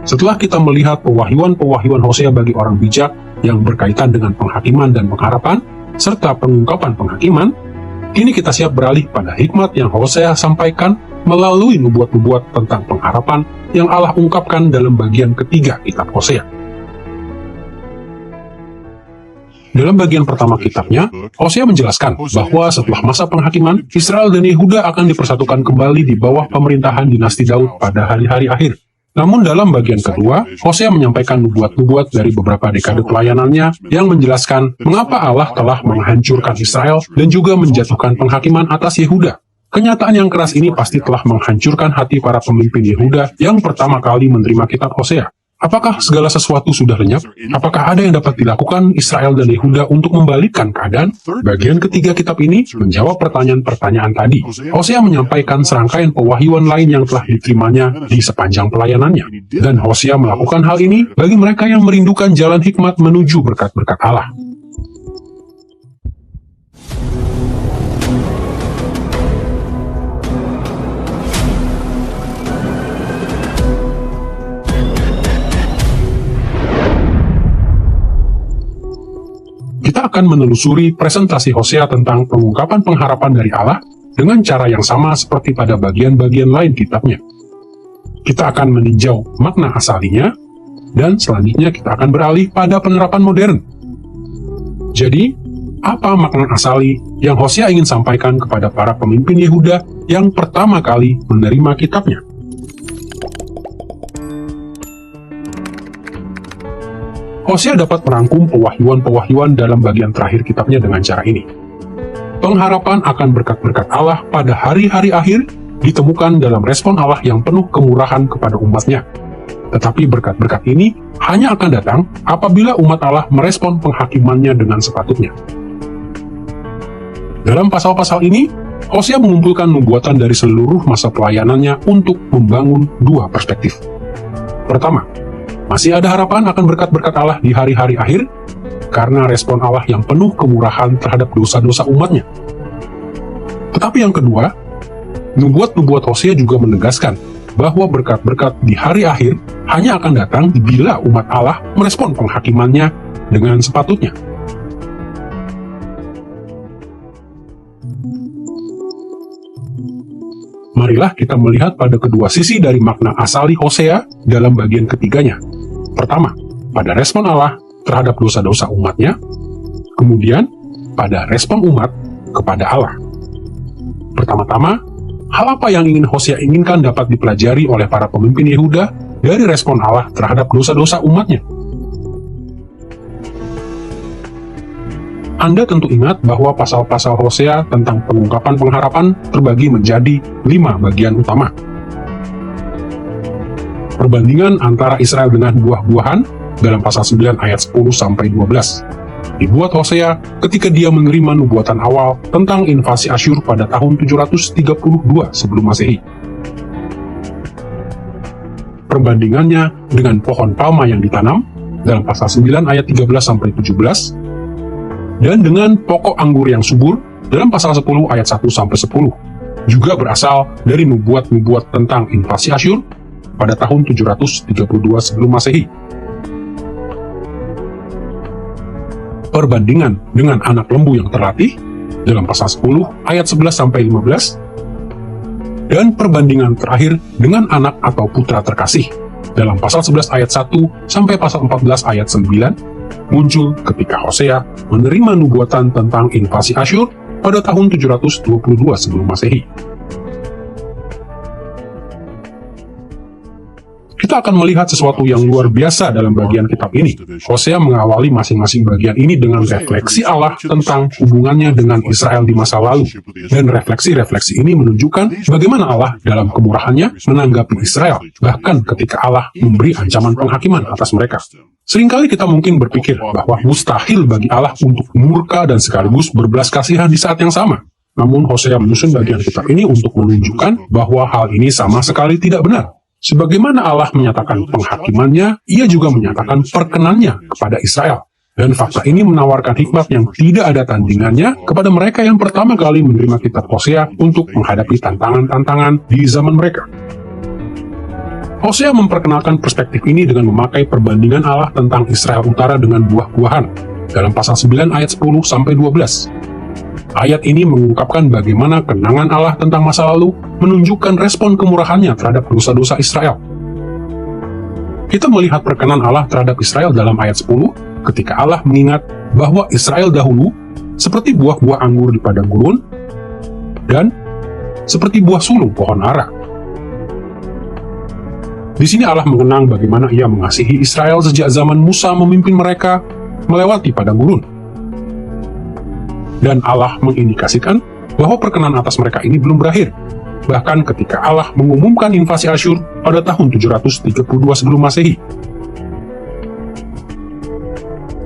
Setelah kita melihat pewahyuan-pewahyuan Hosea bagi orang bijak yang berkaitan dengan penghakiman dan pengharapan, serta pengungkapan penghakiman, kini kita siap beralih pada hikmat yang Hosea sampaikan melalui nubuat-nubuat tentang pengharapan yang Allah ungkapkan dalam bagian ketiga kitab Hosea. Dalam bagian pertama kitabnya, Hosea menjelaskan bahwa setelah masa penghakiman, Israel dan Yehuda akan dipersatukan kembali di bawah pemerintahan dinasti Daud pada hari-hari akhir. Namun dalam bagian kedua, Hosea menyampaikan nubuat-nubuat dari beberapa dekade pelayanannya yang menjelaskan mengapa Allah telah menghancurkan Israel dan juga menjatuhkan penghakiman atas Yehuda. Kenyataan yang keras ini pasti telah menghancurkan hati para pemimpin Yehuda yang pertama kali menerima kitab Hosea. Apakah segala sesuatu sudah lenyap? Apakah ada yang dapat dilakukan Israel dan Yehuda untuk membalikkan keadaan? Bagian ketiga kitab ini menjawab pertanyaan-pertanyaan tadi. Hosea menyampaikan serangkaian pewahyuan lain yang telah diterimanya di sepanjang pelayanannya. Dan Hosea melakukan hal ini bagi mereka yang merindukan jalan hikmat menuju berkat-berkat Allah. Kita akan menelusuri presentasi Hosea tentang pengungkapan pengharapan dari Allah dengan cara yang sama seperti pada bagian-bagian lain kitabnya. Kita akan meninjau makna asalinya, dan selanjutnya kita akan beralih pada penerapan modern. Jadi, apa makna asali yang Hosea ingin sampaikan kepada para pemimpin Yehuda yang pertama kali menerima kitabnya? Hosea dapat merangkum pewahyuan-pewahyuan dalam bagian terakhir kitabnya dengan cara ini. Pengharapan akan berkat-berkat Allah pada hari-hari akhir ditemukan dalam respon Allah yang penuh kemurahan kepada umatnya. Tetapi berkat-berkat ini hanya akan datang apabila umat Allah merespon penghakimannya dengan sepatutnya. Dalam pasal-pasal ini, Hosea mengumpulkan nubuatan dari seluruh masa pelayanannya untuk membangun dua perspektif. Pertama, masih ada harapan akan berkat-berkat Allah di hari-hari akhir karena respon Allah yang penuh kemurahan terhadap dosa-dosa umatnya. Tetapi yang kedua, nubuat-nubuat Hosea juga menegaskan bahwa berkat-berkat di hari akhir hanya akan datang bila umat Allah merespon penghakimannya dengan sepatutnya. Marilah kita melihat pada kedua sisi dari makna asali Hosea dalam bagian ketiganya. Pertama, pada respon Allah terhadap dosa-dosa umatnya, kemudian pada respon umat kepada Allah. Pertama-tama, hal apa yang ingin Hosea inginkan dapat dipelajari oleh para pemimpin Yehuda dari respon Allah terhadap dosa-dosa umatnya? Anda tentu ingat bahwa pasal-pasal Hosea tentang pengungkapan pengharapan terbagi menjadi 5 bagian utama. Perbandingan antara Israel dengan buah-buahan dalam pasal 9 ayat 10-12 dibuat Hosea ketika dia menerima nubuatan awal tentang invasi Asyur pada tahun 732 sebelum Masehi. Perbandingannya dengan pohon palma yang ditanam dalam pasal 9 ayat 13-17 dan dengan pokok anggur yang subur dalam pasal 10 ayat 1-10 juga berasal dari nubuat-nubuat tentang invasi Asyur pada tahun 732 sebelum Masehi. Perbandingan dengan anak lembu yang terlatih dalam pasal 10 ayat 11-15 dan perbandingan terakhir dengan anak atau putra terkasih dalam pasal 11 ayat 1 sampai pasal 14 ayat 9 muncul ketika Hosea menerima nubuatan tentang invasi Asyur pada tahun 722 sebelum Masehi. Kita akan melihat sesuatu yang luar biasa dalam bagian kitab ini. Hosea mengawali masing-masing bagian ini dengan refleksi Allah tentang hubungannya dengan Israel di masa lalu. Dan refleksi-refleksi ini menunjukkan bagaimana Allah dalam kemurahannya menanggapi Israel, bahkan ketika Allah memberi ancaman penghakiman atas mereka. Seringkali kita mungkin berpikir bahwa mustahil bagi Allah untuk murka dan sekaligus berbelas kasihan di saat yang sama. Namun Hosea menyusun bagian kitab ini untuk menunjukkan bahwa hal ini sama sekali tidak benar. Sebagaimana Allah menyatakan penghakimannya, ia juga menyatakan perkenannya kepada Israel. Dan fakta ini menawarkan hikmat yang tidak ada tandingannya kepada mereka yang pertama kali menerima kitab Hosea untuk menghadapi tantangan-tantangan di zaman mereka. Hosea memperkenalkan perspektif ini dengan memakai perbandingan Allah tentang Israel Utara dengan buah-buahan dalam pasal 9 ayat 10-12. Ayat ini mengungkapkan bagaimana kenangan Allah tentang masa lalu menunjukkan respon kemurahannya terhadap dosa-dosa Israel. Kita melihat perkenan Allah terhadap Israel dalam ayat 10 ketika Allah mengingat bahwa Israel dahulu seperti buah-buah anggur di padang gurun dan seperti buah sulung pohon ara. Di sini Allah mengenang bagaimana Ia mengasihi Israel sejak zaman Musa memimpin mereka melewati padang gurun. Dan Allah mengindikasikan bahwa perkenan atas mereka ini belum berakhir. Bahkan ketika Allah mengumumkan invasi Asyur pada tahun 732 sebelum Masehi.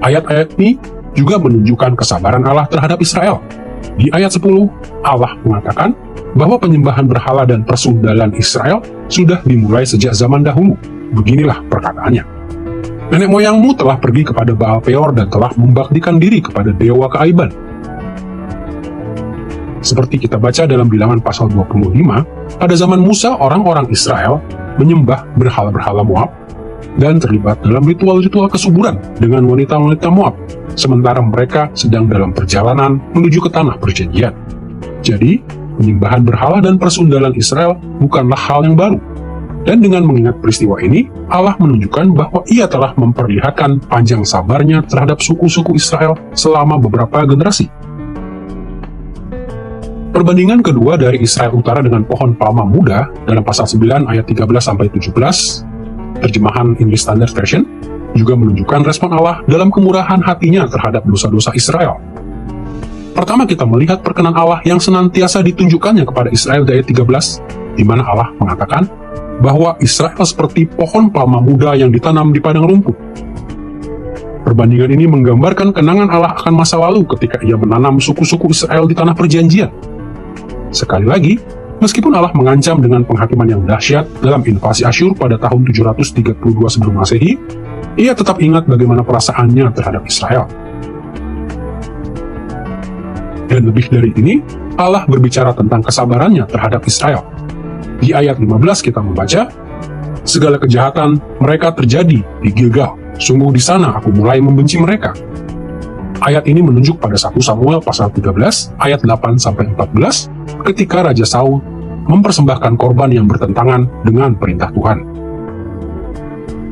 Ayat-ayat ini juga menunjukkan kesabaran Allah terhadap Israel. Di ayat 10, Allah mengatakan bahwa penyembahan berhala dan persundalan Israel sudah dimulai sejak zaman dahulu. Beginilah perkataannya. Nenek moyangmu telah pergi kepada Baal Peor dan telah membaktikan diri kepada dewa keaiban. Seperti kita baca dalam Bilangan pasal 25, pada zaman Musa orang-orang Israel menyembah berhala-berhala Moab dan terlibat dalam ritual-ritual kesuburan dengan wanita-wanita Moab, sementara mereka sedang dalam perjalanan menuju ke tanah perjanjian. Jadi, penyembahan berhala dan persundalan Israel bukanlah hal yang baru. Dan dengan mengingat peristiwa ini, Allah menunjukkan bahwa Ia telah memperlihatkan panjang sabarnya terhadap suku-suku Israel selama beberapa generasi. Perbandingan kedua dari Israel Utara dengan pohon palma muda dalam pasal 9 ayat 13-17, terjemahan English Standard Version, juga menunjukkan respon Allah dalam kemurahan hatinya terhadap dosa-dosa Israel. Pertama, kita melihat perkenan Allah yang senantiasa ditunjukkannya kepada Israel di ayat 13, di mana Allah mengatakan bahwa Israel seperti pohon palma muda yang ditanam di padang rumput. Perbandingan ini menggambarkan kenangan Allah akan masa lalu ketika Ia menanam suku-suku Israel di tanah perjanjian. Sekali lagi, meskipun Allah mengancam dengan penghakiman yang dahsyat dalam invasi Asyur pada tahun 732 sebelum Masehi, Ia tetap ingat bagaimana perasaannya terhadap Israel. Dan lebih dari ini, Allah berbicara tentang kesabarannya terhadap Israel. Di ayat 15 kita membaca, segala kejahatan mereka terjadi di Gilgal, sungguh di sana aku mulai membenci mereka. Ayat ini menunjuk pada 1 Samuel pasal 13 ayat 8-14 ketika Raja Saul mempersembahkan korban yang bertentangan dengan perintah Tuhan.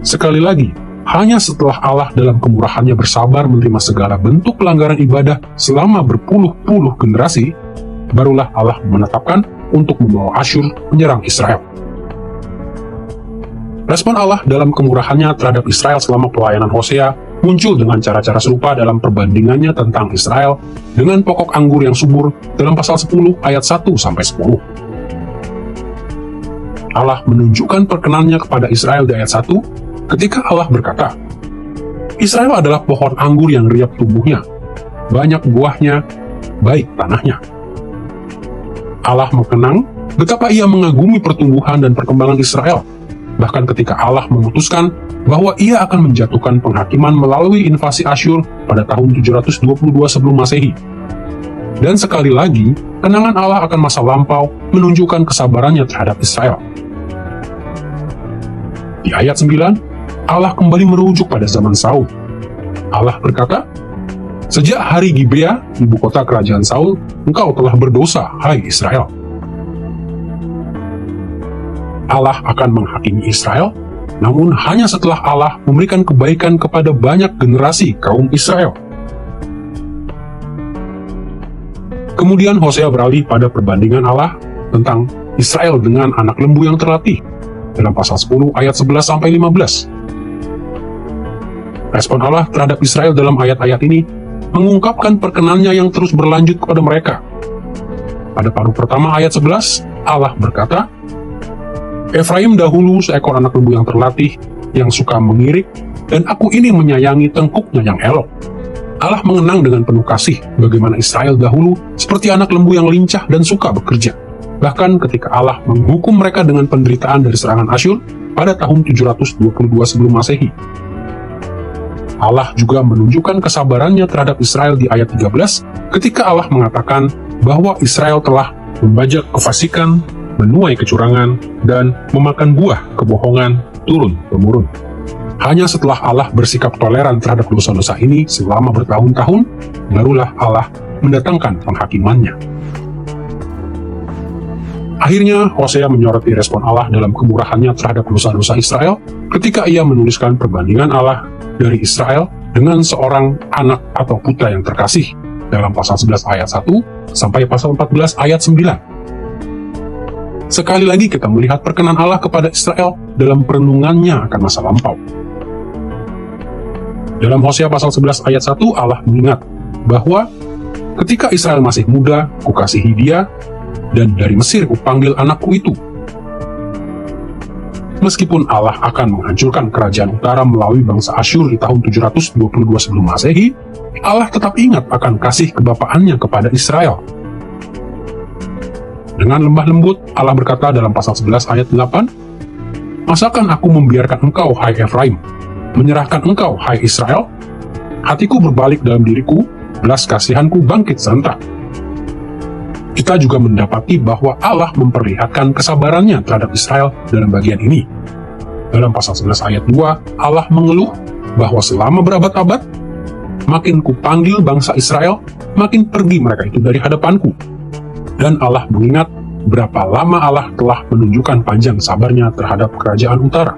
Sekali lagi, hanya setelah Allah dalam kemurahannya bersabar menerima segala bentuk pelanggaran ibadah selama berpuluh-puluh generasi, barulah Allah menetapkan untuk membawa Asyur menyerang Israel. Respon Allah dalam kemurahannya terhadap Israel selama pelayanan Hosea muncul dengan cara-cara serupa dalam perbandingannya tentang Israel dengan pokok anggur yang subur dalam pasal 10 ayat 1-10. Allah menunjukkan perkenannya kepada Israel di ayat 1 ketika Allah berkata, Israel adalah pohon anggur yang riap tumbuhnya, banyak buahnya, baik tanahnya. Allah mengenang betapa Ia mengagumi pertumbuhan dan perkembangan Israel, bahkan ketika Allah memutuskan bahwa Ia akan menjatuhkan penghakiman melalui invasi Asyur pada tahun 722 sebelum Masehi. Dan sekali lagi, kenangan Allah akan masa lampau menunjukkan kesabarannya terhadap Israel. Di ayat 9, Allah kembali merujuk pada zaman Saul. Allah berkata, sejak hari Gibea, ibu kota kerajaan Saul, engkau telah berdosa, hai Israel. Allah akan menghakimi Israel, namun hanya setelah Allah memberikan kebaikan kepada banyak generasi kaum Israel. Kemudian Hosea beralih pada perbandingan Allah tentang Israel dengan anak lembu yang terlatih dalam pasal 10 ayat 11-15. Respon Allah terhadap Israel dalam ayat-ayat ini mengungkapkan perkenannya yang terus berlanjut kepada mereka. Pada paruh pertama ayat 11, Allah berkata, Efraim dahulu seekor anak lembu yang terlatih, yang suka mengirik, dan aku ini menyayangi tengkuknya yang elok. Allah mengenang dengan penuh kasih bagaimana Israel dahulu seperti anak lembu yang lincah dan suka bekerja. Bahkan ketika Allah menghukum mereka dengan penderitaan dari serangan Asyur pada tahun 722 sebelum Masehi. Allah juga menunjukkan kesabarannya terhadap Israel di ayat 13 ketika Allah mengatakan bahwa Israel telah membajak kefasikan menuai kecurangan, dan memakan buah kebohongan turun-temurun. Hanya setelah Allah bersikap toleran terhadap dosa-dosa ini selama bertahun-tahun, barulah Allah mendatangkan penghakimannya. Akhirnya, Hosea menyoroti respon Allah dalam kemurahannya terhadap dosa-dosa Israel ketika ia menuliskan perbandingan Allah dari Israel dengan seorang anak atau putra yang terkasih dalam pasal 11 ayat 1 sampai pasal 14 ayat 9. Sekali lagi kita melihat perkenan Allah kepada Israel dalam perenungannya akan masa lampau. Dalam Hosea pasal 11 ayat 1, Allah mengingat bahwa ketika Israel masih muda, kukasihi dia, dan dari Mesir kupanggil anakku itu. Meskipun Allah akan menghancurkan kerajaan utara melalui bangsa Asyur di tahun 722 sebelum Masehi, Allah tetap ingat akan kasih kebapaannya kepada Israel. Dengan lemah lembut, Allah berkata dalam pasal 11 ayat 8, "Masakan aku membiarkan engkau, hai Efraim, menyerahkan engkau, hai Israel? Hatiku berbalik dalam diriku, belas kasihanku bangkit serentak." Kita juga mendapati bahwa Allah memperlihatkan kesabarannya terhadap Israel dalam bagian ini. Dalam pasal 11 ayat 2, Allah mengeluh bahwa selama berabad-abad, makin kupanggil bangsa Israel, makin pergi mereka itu dari hadapanku. Dan Allah mengingat berapa lama Allah telah menunjukkan panjang sabarnya terhadap kerajaan utara.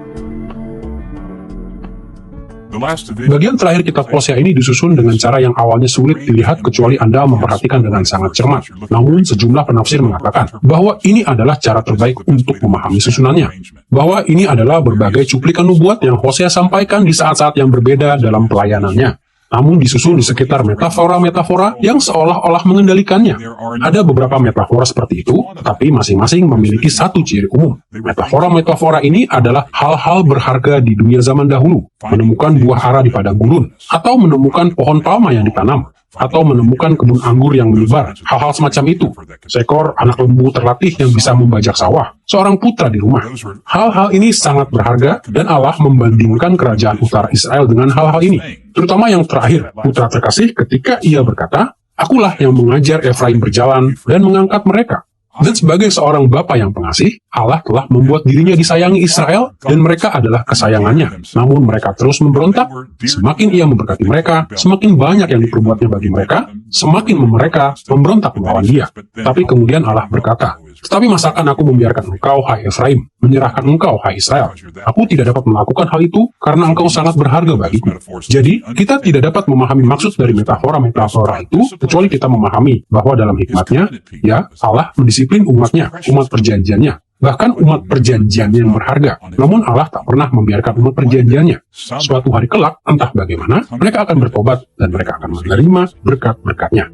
Bagian terakhir kitab Hosea ini disusun dengan cara yang awalnya sulit dilihat kecuali Anda memperhatikan dengan sangat cermat. Namun sejumlah penafsir mengatakan bahwa ini adalah cara terbaik untuk memahami susunannya. Bahwa ini adalah berbagai cuplikan nubuat yang Hosea sampaikan di saat-saat yang berbeda dalam pelayanannya. Namun disusun di sekitar metafora-metafora yang seolah-olah mengendalikannya. Ada beberapa metafora seperti itu, tetapi masing-masing memiliki satu ciri umum. Metafora-metafora ini adalah hal-hal berharga di dunia zaman dahulu, menemukan buah ara di padang gurun, atau menemukan pohon palma yang ditanam, atau menemukan kebun anggur yang menyebar, hal-hal semacam itu. Seekor anak lembu terlatih yang bisa membajak sawah, seorang putra di rumah. Hal-hal ini sangat berharga, dan Allah membandingkan kerajaan utara Israel dengan hal-hal ini. Terutama yang terakhir, putra terkasih ketika ia berkata, "Akulah yang mengajar Efraim berjalan dan mengangkat mereka." Dan sebagai seorang bapa yang pengasih, Allah telah membuat dirinya disayangi Israel, dan mereka adalah kesayangannya. Namun mereka terus memberontak, semakin ia memberkati mereka, semakin banyak yang diperbuatnya bagi mereka, semakin mereka memberontak melawan dia. Tapi kemudian Allah berkata, "Tetapi masakan aku membiarkan engkau, hai Efraim, menyerahkan engkau, hai Israel? Aku tidak dapat melakukan hal itu, karena engkau sangat berharga bagiku." Jadi, kita tidak dapat memahami maksud dari metafora-metafora itu, kecuali kita memahami bahwa dalam hikmatnya, ya, Allah mendisiplin umatnya, umat perjanjiannya, bahkan umat perjanjiannya yang berharga. Namun Allah tak pernah membiarkan umat perjanjiannya. Suatu hari kelak, entah bagaimana, mereka akan bertobat, dan mereka akan menerima berkat-berkatnya.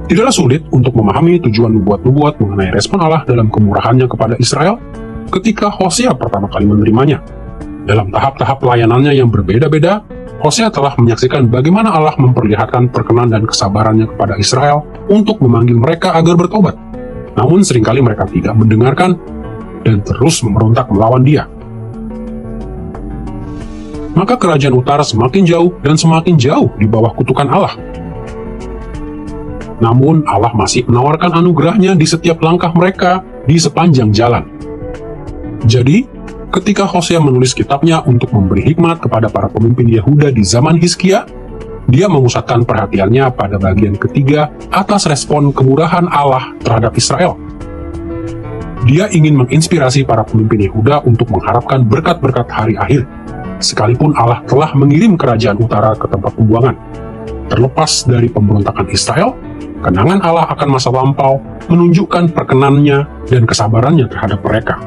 Tidaklah sulit untuk memahami tujuan nubuat-nubuat mengenai respon Allah dalam kemurahannya kepada Israel ketika Hosea pertama kali menerimanya. Dalam tahap-tahap pelayanannya yang berbeda-beda, Hosea telah menyaksikan bagaimana Allah memperlihatkan perkenan dan kesabarannya kepada Israel untuk memanggil mereka agar bertobat. Namun seringkali mereka tidak mendengarkan dan terus memberontak melawan dia. Maka kerajaan utara semakin jauh dan semakin jauh di bawah kutukan Allah. Namun Allah masih menawarkan anugerahnya di setiap langkah mereka di sepanjang jalan. Jadi, ketika Hosea menulis kitabnya untuk memberi hikmat kepada para pemimpin Yehuda di zaman Hizkia, dia memusatkan perhatiannya pada bagian ketiga atas respon kemurahan Allah terhadap Israel. Dia ingin menginspirasi para pemimpin Yehuda untuk mengharapkan berkat-berkat hari akhir, sekalipun Allah telah mengirim kerajaan utara ke tempat pembuangan. Terlepas dari pemberontakan Israel, kenangan Allah akan masa lampau menunjukkan perkenannya dan kesabarannya terhadap mereka.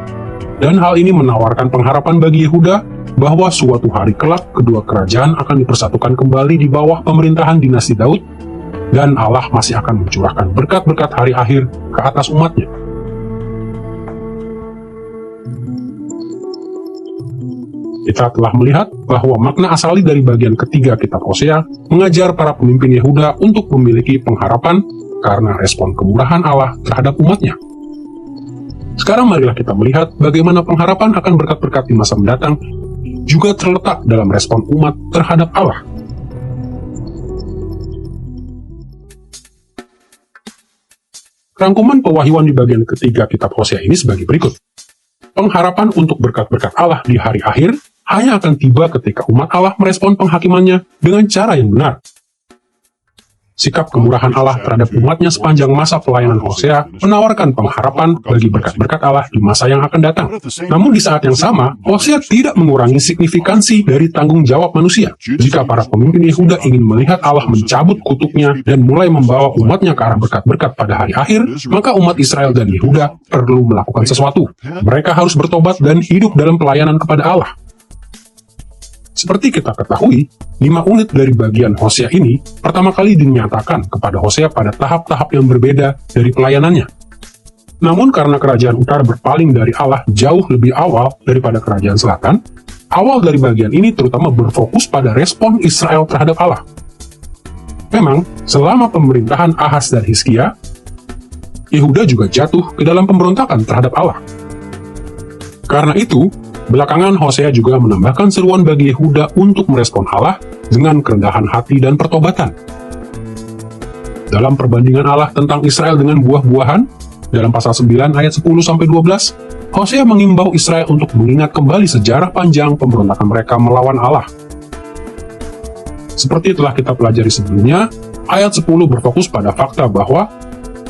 Dan hal ini menawarkan pengharapan bagi Yehuda bahwa suatu hari kelak kedua kerajaan akan dipersatukan kembali di bawah pemerintahan dinasti Daud, dan Allah masih akan mencurahkan berkat-berkat hari akhir ke atas umatnya. Kita telah melihat bahwa makna asali dari bagian ketiga kitab Hosea mengajar para pemimpin Yehuda untuk memiliki pengharapan karena respon kemurahan Allah terhadap umatnya. Sekarang marilah kita melihat bagaimana pengharapan akan berkat-berkat di masa mendatang juga terletak dalam respon umat terhadap Allah. Rangkuman pewahyuan di bagian ketiga kitab Hosea ini sebagai berikut. Pengharapan untuk berkat-berkat Allah di hari akhir hanya akan tiba ketika umat Allah merespon penghakimannya dengan cara yang benar. Sikap kemurahan Allah terhadap umatnya sepanjang masa pelayanan Hosea menawarkan pengharapan bagi berkat-berkat Allah di masa yang akan datang. Namun di saat yang sama, Hosea tidak mengurangi signifikansi dari tanggung jawab manusia. Jika para pemimpin Yehuda ingin melihat Allah mencabut kutuknya dan mulai membawa umatnya ke arah berkat-berkat pada hari akhir, maka umat Israel dan Yehuda perlu melakukan sesuatu. Mereka harus bertobat dan hidup dalam pelayanan kepada Allah. Seperti kita ketahui, 5 unit dari bagian Hosea ini pertama kali dinyatakan kepada Hosea pada tahap-tahap yang berbeda dari pelayanannya. Namun karena kerajaan utara berpaling dari Allah jauh lebih awal daripada kerajaan selatan, awal dari bagian ini terutama berfokus pada respon Israel terhadap Allah. Memang, selama pemerintahan Ahaz dan Hizkia, Yehuda juga jatuh ke dalam pemberontakan terhadap Allah. Karena itu, belakangan Hosea juga menambahkan seruan bagi Yehuda untuk merespon Allah dengan kerendahan hati dan pertobatan. Dalam perbandingan Allah tentang Israel dengan buah-buahan, dalam pasal 9 ayat 10-12, Hosea mengimbau Israel untuk mengingat kembali sejarah panjang pemberontakan mereka melawan Allah. Seperti telah kita pelajari sebelumnya, ayat 10 berfokus pada fakta bahwa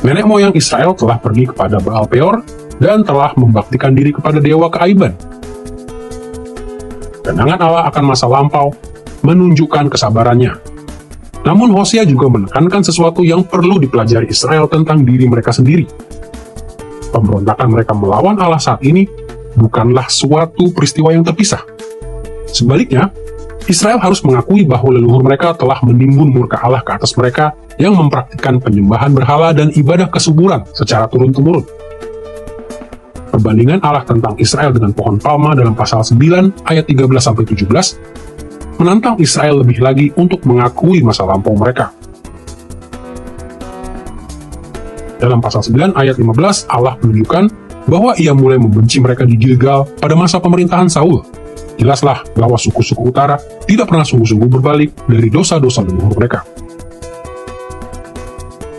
nenek moyang Israel telah pergi kepada Baal Peor dan telah membaktikan diri kepada dewa keaiban. Kenangan Allah akan masa lampau menunjukkan kesabarannya. Namun Hosea juga menekankan sesuatu yang perlu dipelajari Israel tentang diri mereka sendiri. Pemberontakan mereka melawan Allah saat ini bukanlah suatu peristiwa yang terpisah. Sebaliknya, Israel harus mengakui bahwa leluhur mereka telah menimbun murka Allah ke atas mereka yang mempraktikkan penyembahan berhala dan ibadah kesuburan secara turun-temurun. Perbandingan Allah tentang Israel dengan pohon palma dalam pasal 9 ayat 13-17 menantang Israel lebih lagi untuk mengakui masa lampau mereka. Dalam pasal 9 ayat 15, Allah menunjukkan bahwa ia mulai membenci mereka di Gilgal pada masa pemerintahan Saul. Jelaslah bahwa suku-suku utara tidak pernah sungguh-sungguh berbalik dari dosa-dosa leluhur mereka.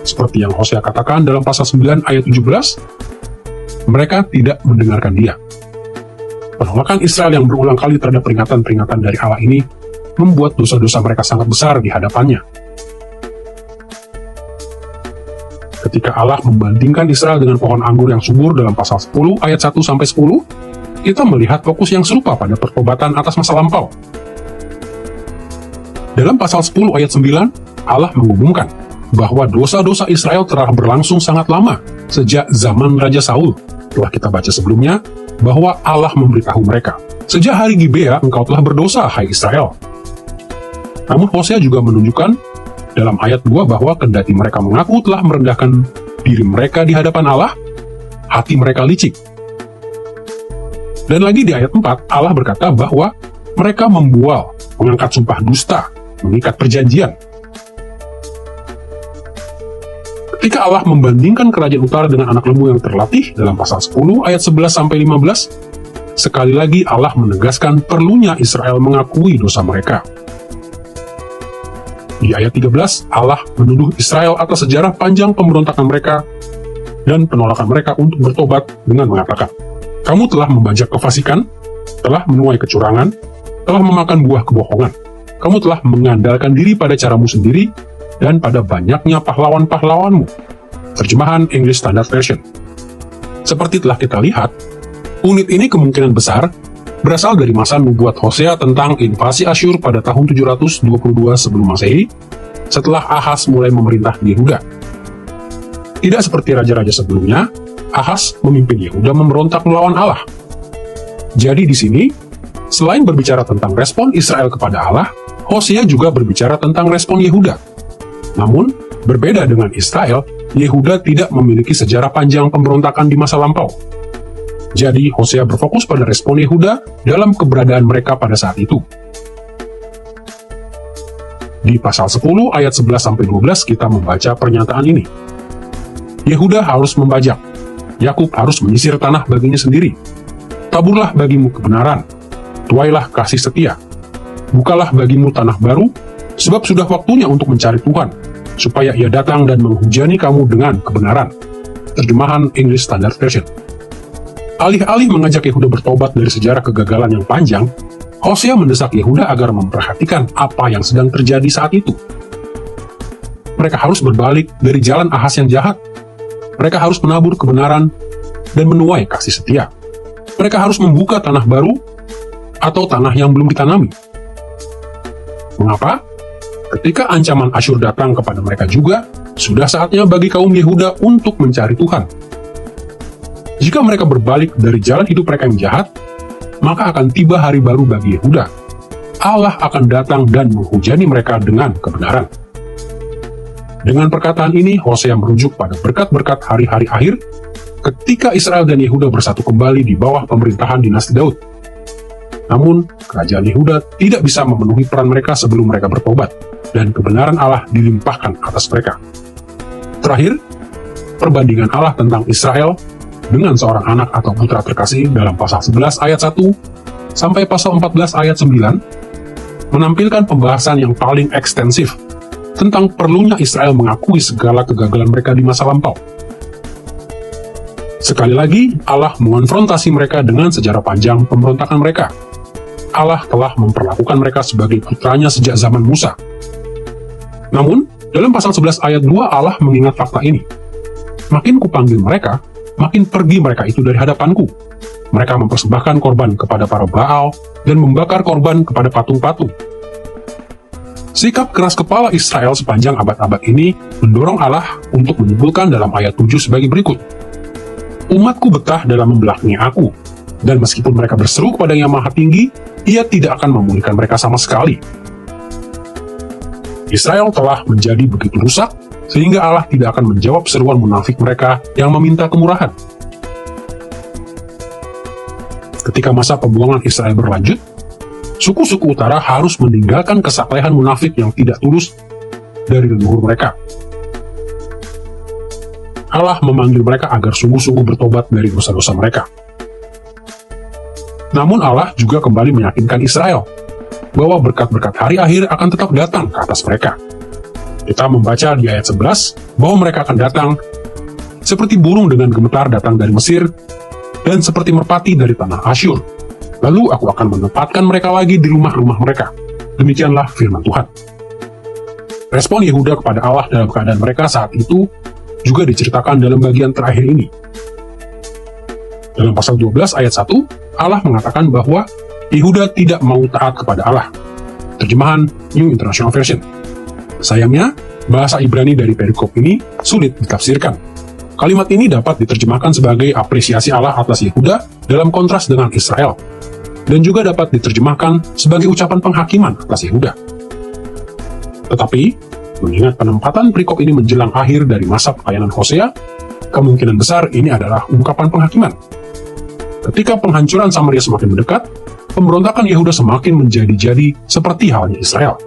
Seperti yang Hosea katakan dalam pasal 9 ayat 17, mereka tidak mendengarkan dia. Penolakan Israel yang berulang kali terhadap peringatan-peringatan dari Allah ini membuat dosa-dosa mereka sangat besar di hadapannya. Ketika Allah membandingkan Israel dengan pohon anggur yang subur dalam pasal 10 ayat 1-10, kita melihat fokus yang serupa pada pertobatan atas masa lampau. Dalam pasal 10 ayat 9, Allah mengumumkan bahwa dosa-dosa Israel telah berlangsung sangat lama, sejak zaman Raja Saul. Telah kita baca sebelumnya, bahwa Allah memberitahu mereka, "Sejak hari Gibea engkau telah berdosa, hai Israel." Namun Hosea juga menunjukkan dalam ayat 2 bahwa kendati mereka mengaku telah merendahkan diri mereka di hadapan Allah, hati mereka licik. Dan lagi di ayat 4, Allah berkata bahwa mereka membual, mengangkat sumpah dusta, mengikat perjanjian. Ketika Allah membandingkan kerajaan utara dengan anak lembu yang terlatih dalam pasal 10 ayat 11-15, sekali lagi Allah menegaskan perlunya Israel mengakui dosa mereka. Di ayat 13, Allah menuduh Israel atas sejarah panjang pemberontakan mereka dan penolakan mereka untuk bertobat dengan mengatakan, "Kamu telah membajak kefasikan, telah menuai kecurangan, telah memakan buah kebohongan. Kamu telah mengandalkan diri pada caramu sendiri dan pada banyaknya pahlawan-pahlawanmu." Terjemahan English Standard Version. Seperti telah kita lihat, unit ini kemungkinan besar berasal dari masa nubuat Hosea tentang invasi Asyur pada tahun 722 sebelum Masehi, setelah Ahaz mulai memerintah di Yehuda. Tidak seperti raja-raja sebelumnya, Ahaz memimpin Yehuda memberontak melawan Allah. Jadi di sini, selain berbicara tentang respon Israel kepada Allah, Hosea juga berbicara tentang respon Yehuda. Namun, berbeda dengan Israel, Yehuda tidak memiliki sejarah panjang pemberontakan di masa lampau. Jadi, Hosea berfokus pada respon Yehuda dalam keberadaan mereka pada saat itu. Di pasal 10 ayat 11-12 kita membaca pernyataan ini. Yehuda harus membajak, Yakub harus menyisir tanah baginya sendiri. Taburlah bagimu kebenaran, tuailah kasih setia. Bukalah bagimu tanah baru, sebab sudah waktunya untuk mencari Tuhan, supaya ia datang dan menghujani kamu dengan kebenaran. terjemahan English Standard Version. Alih-alih mengajak Yehuda bertobat dari sejarah kegagalan yang panjang, Hosea mendesak Yehuda agar memperhatikan apa yang sedang terjadi saat itu. Mereka harus berbalik dari jalan Ahas yang jahat. Mereka harus menabur kebenaran dan menuai kasih setia. Mereka harus membuka tanah baru atau tanah yang belum ditanami. Mengapa? Ketika ancaman Asyur datang kepada mereka juga, sudah saatnya bagi kaum Yehuda untuk mencari Tuhan. Jika mereka berbalik dari jalan hidup mereka yang jahat, maka akan tiba hari baru bagi Yehuda. Allah akan datang dan menghujani mereka dengan kebenaran. Dengan perkataan ini, Hosea merujuk pada berkat-berkat hari-hari akhir ketika Israel dan Yehuda bersatu kembali di bawah pemerintahan dinasti Daud. Namun, kerajaan Yehuda tidak bisa memenuhi peran mereka sebelum mereka bertobat, dan kebenaran Allah dilimpahkan atas mereka. Terakhir, perbandingan Allah tentang Israel dengan seorang anak atau putra terkasih dalam pasal 11 ayat 1 sampai pasal 14 ayat 9 menampilkan pembahasan yang paling ekstensif tentang perlunya Israel mengakui segala kegagalan mereka di masa lampau. Sekali lagi, Allah mengonfrontasi mereka dengan sejarah panjang pemberontakan mereka. Allah telah memperlakukan mereka sebagai putranya sejak zaman Musa. Namun, dalam pasal 11 ayat 2 Allah mengingat fakta ini. Makin kupanggil mereka, makin pergi mereka itu dari hadapanku. Mereka mempersembahkan korban kepada para Baal dan membakar korban kepada patung-patung. Sikap keras kepala Israel sepanjang abad-abad ini mendorong Allah untuk menyimpulkan dalam ayat 7 sebagai berikut. Umatku betah dalam membelakangi aku, dan meskipun mereka berseru kepada Yang Maha Tinggi, Ia tidak akan memulihkan mereka sama sekali. Israel telah menjadi begitu rusak, sehingga Allah tidak akan menjawab seruan munafik mereka yang meminta kemurahan. Ketika masa pembuangan Israel berlanjut, suku-suku utara harus meninggalkan kesalehan munafik yang tidak tulus dari leluhur mereka. Allah memanggil mereka agar sungguh-sungguh bertobat dari dosa-dosa mereka. Namun Allah juga kembali meyakinkan Israel bahwa berkat-berkat hari akhir akan tetap datang ke atas mereka. Kita membaca di ayat 11 bahwa mereka akan datang seperti burung dengan gemetar datang dari Mesir dan seperti merpati dari tanah Asyur. Lalu aku akan menempatkan mereka lagi di rumah-rumah mereka. Demikianlah firman Tuhan. Respon Yehuda kepada Allah dalam keadaan mereka saat itu juga diceritakan dalam bagian terakhir ini. Dalam pasal 12 ayat 1, Allah mengatakan bahwa Yehuda tidak mau taat kepada Allah. Terjemahan New International Version. Sayangnya, bahasa Ibrani dari perikop ini sulit ditafsirkan. Kalimat ini dapat diterjemahkan sebagai apresiasi Allah atas Yehuda dalam kontras dengan Israel, dan juga dapat diterjemahkan sebagai ucapan penghakiman atas Yehuda. Tetapi, mengingat penempatan perikop ini menjelang akhir dari masa pelayanan Hosea, kemungkinan besar ini adalah ungkapan penghakiman. Ketika penghancuran Samaria semakin mendekat, pemberontakan Yehuda semakin menjadi-jadi seperti halnya Israel.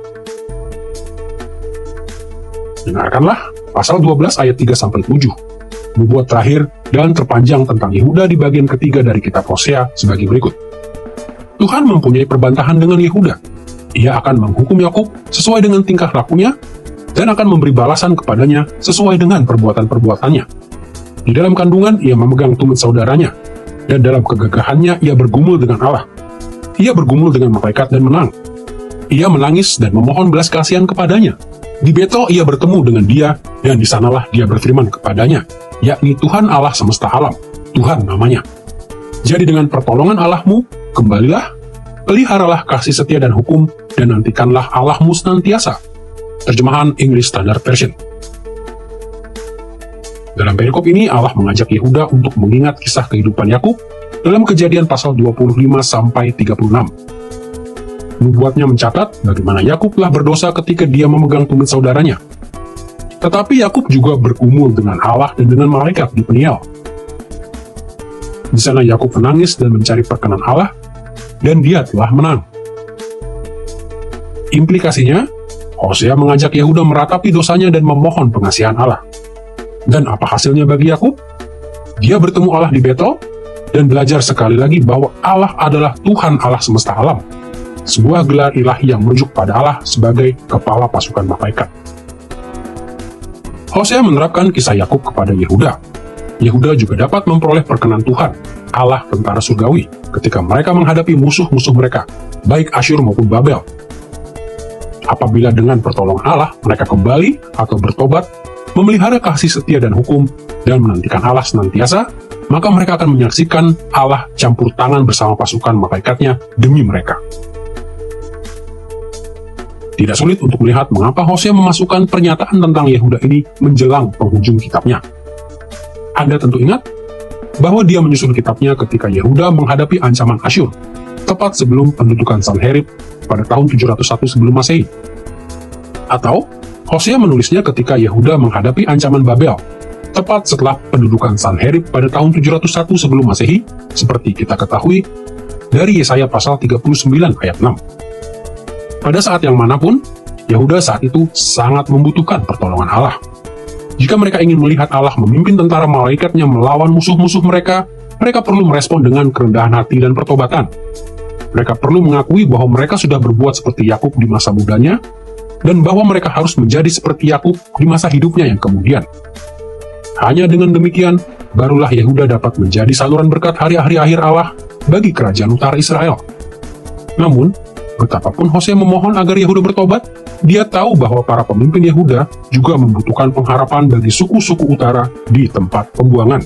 Dengarkanlah pasal 12 ayat 3-7, nubuat terakhir dan terpanjang tentang Yehuda di bagian ketiga dari kitab Hosea sebagai berikut. Tuhan mempunyai perbantahan dengan Yehuda. Ia akan menghukum Yakub sesuai dengan tingkah lakunya dan akan memberi balasan kepadanya sesuai dengan perbuatan-perbuatannya. Di dalam kandungan ia memegang tumit saudaranya, dan dalam kegagahannya ia bergumul dengan Allah. Ia bergumul dengan malaikat dan menang. Ia menangis dan memohon belas kasihan kepadanya. Di Betel ia bertemu dengan dia, dan di sanalah dia berfirman kepadanya, yakni Tuhan Allah semesta alam, Tuhan namanya. Jadi dengan pertolongan Allahmu, kembalilah, peliharalah kasih setia dan hukum, dan nantikanlah Allahmu senantiasa. Terjemahan English Standard Version. Dalam perikop ini, Allah mengajak Yehuda untuk mengingat kisah kehidupan Yakub dalam Kejadian pasal 25-36. Nubuatnya mencatat bagaimana Yakub telah berdosa ketika dia memegang tumit saudaranya. Tetapi Yakub juga bergumul dengan Allah dan dengan malaikat di Peniel. Di sana Yakub menangis dan mencari perkenan Allah, dan dia telah menang. Implikasinya, Hosea mengajak Yehuda meratapi dosanya dan memohon pengasihan Allah. Dan apa hasilnya bagi Yakub? Dia bertemu Allah di Betel dan belajar sekali lagi bahwa Allah adalah Tuhan Allah semesta alam, sebuah gelar ilahi yang merujuk pada Allah sebagai kepala pasukan malaikat. Hosea menerapkan kisah Yakub kepada Yehuda. Yehuda juga dapat memperoleh perkenan Tuhan, Allah tentara surgawi, ketika mereka menghadapi musuh-musuh mereka, baik Asyur maupun Babel. Apabila dengan pertolongan Allah mereka kembali atau bertobat, memelihara kasih setia dan hukum, dan menantikan Allah senantiasa, maka mereka akan menyaksikan Allah campur tangan bersama pasukan malaikatnya demi mereka. Tidak sulit untuk melihat mengapa Hosea memasukkan pernyataan tentang Yehuda ini menjelang penghujung kitabnya. Anda tentu ingat bahwa dia menyusun kitabnya ketika Yehuda menghadapi ancaman Asyur, tepat sebelum pendudukan Sanherib pada tahun 701 sebelum Masehi. Atau, Hosea menulisnya ketika Yehuda menghadapi ancaman Babel, tepat setelah pendudukan Sanherib pada tahun 701 sebelum Masehi, seperti kita ketahui dari Yesaya pasal 39 ayat 6. Pada saat yang manapun, Yehuda saat itu sangat membutuhkan pertolongan Allah. Jika mereka ingin melihat Allah memimpin tentara malaikatnya melawan musuh-musuh mereka, mereka perlu merespon dengan kerendahan hati dan pertobatan. Mereka perlu mengakui bahwa mereka sudah berbuat seperti Yakub di masa mudanya, dan bahwa mereka harus menjadi seperti Yakub di masa hidupnya yang kemudian. Hanya dengan demikian, barulah Yehuda dapat menjadi saluran berkat hari-hari akhir Allah bagi kerajaan utara Israel. Namun, betapapun Hosea memohon agar Yehuda bertobat, dia tahu bahwa para pemimpin Yehuda juga membutuhkan pengharapan bagi suku-suku utara di tempat pembuangan.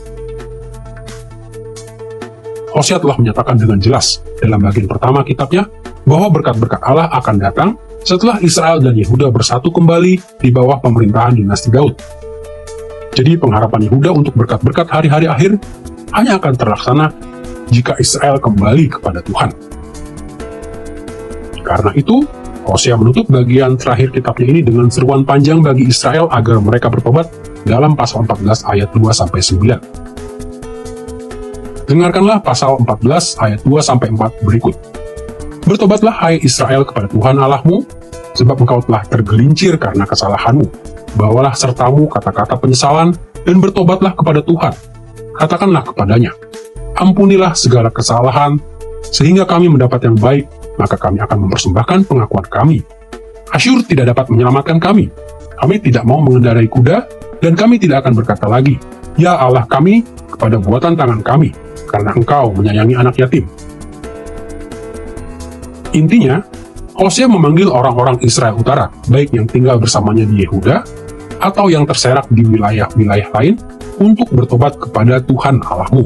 Hosea telah menyatakan dengan jelas dalam bagian pertama kitabnya bahwa berkat-berkat Allah akan datang setelah Israel dan Yehuda bersatu kembali di bawah pemerintahan dinasti Daud. Jadi pengharapan Yehuda untuk berkat-berkat hari-hari akhir hanya akan terlaksana jika Israel kembali kepada Tuhan. Karena itu, Hosea menutup bagian terakhir kitabnya ini dengan seruan panjang bagi Israel agar mereka bertobat dalam pasal 14 ayat 2-9. Dengarkanlah pasal 14 ayat 2-4 berikut. Bertobatlah hai Israel kepada Tuhan Allahmu, sebab engkau telah tergelincir karena kesalahanmu. Bawalah sertamu kata-kata penyesalan, dan bertobatlah kepada Tuhan. Katakanlah kepadanya, ampunilah segala kesalahan, sehingga kami mendapat yang baik, maka kami akan mempersembahkan pengakuan kami. Asyur tidak dapat menyelamatkan kami. Kami tidak mau mengendarai kuda, dan kami tidak akan berkata lagi, ya Allah kami, kepada buatan tangan kami, karena engkau menyayangi anak yatim. Intinya, Hosea memanggil orang-orang Israel Utara, baik yang tinggal bersamanya di Yehuda, atau yang terserak di wilayah-wilayah lain, untuk bertobat kepada Tuhan Allahmu.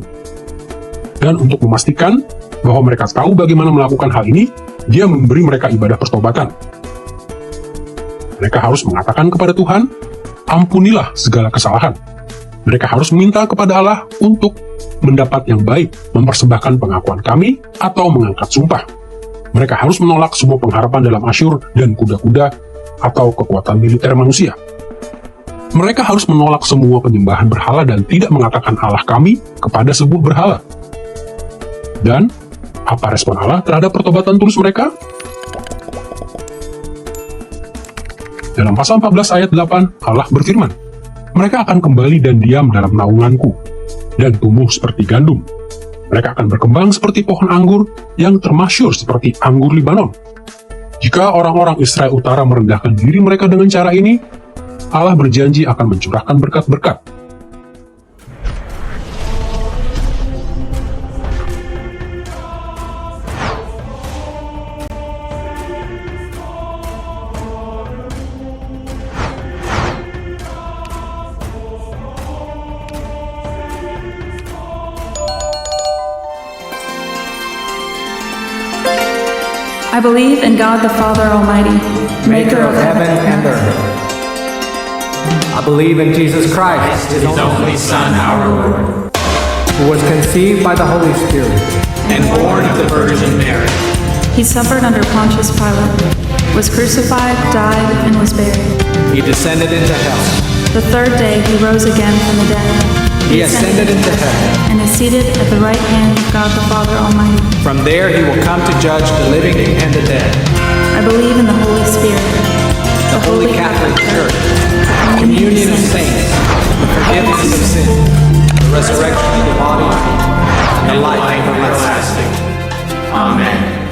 Dan untuk memastikan bahwa mereka tahu bagaimana melakukan hal ini, dia memberi mereka ibadah pertobatan. Mereka harus mengatakan kepada Tuhan, ampunilah segala kesalahan. Mereka harus meminta kepada Allah untuk mendapat yang baik, mempersembahkan pengakuan kami, atau mengangkat sumpah. Mereka harus menolak semua pengharapan dalam Asyur dan kuda-kuda atau kekuatan militer manusia. Mereka harus menolak semua penyembahan berhala dan tidak mengatakan Allah kami kepada sebuah berhala. Dan apa respon Allah terhadap pertobatan tulus mereka? Dalam pasal 14 ayat 8, Allah berfirman, mereka akan kembali dan diam dalam naunganku, dan tumbuh seperti gandum. Mereka akan berkembang seperti pohon anggur yang termasyur seperti anggur Libanon. Jika orang-orang Israel Utara merendahkan diri mereka dengan cara ini, Allah berjanji akan mencurahkan berkat-berkat. I believe in God the Father Almighty, maker of heaven and earth. I believe in Jesus Christ, His only Son, our Lord, who was conceived by the Holy Spirit and born of the Virgin Mary. He suffered under Pontius Pilate, was crucified, died, and was buried. He descended into hell. The third day He rose again from the dead. He ascended into heaven, and is seated at the right hand of God the Father Almighty. From there He will come to judge the living and the dead. I believe in the Holy Spirit, The Holy Catholic Church, communion of saints, the forgiveness of sins, the resurrection of the body, and the life everlasting. Amen.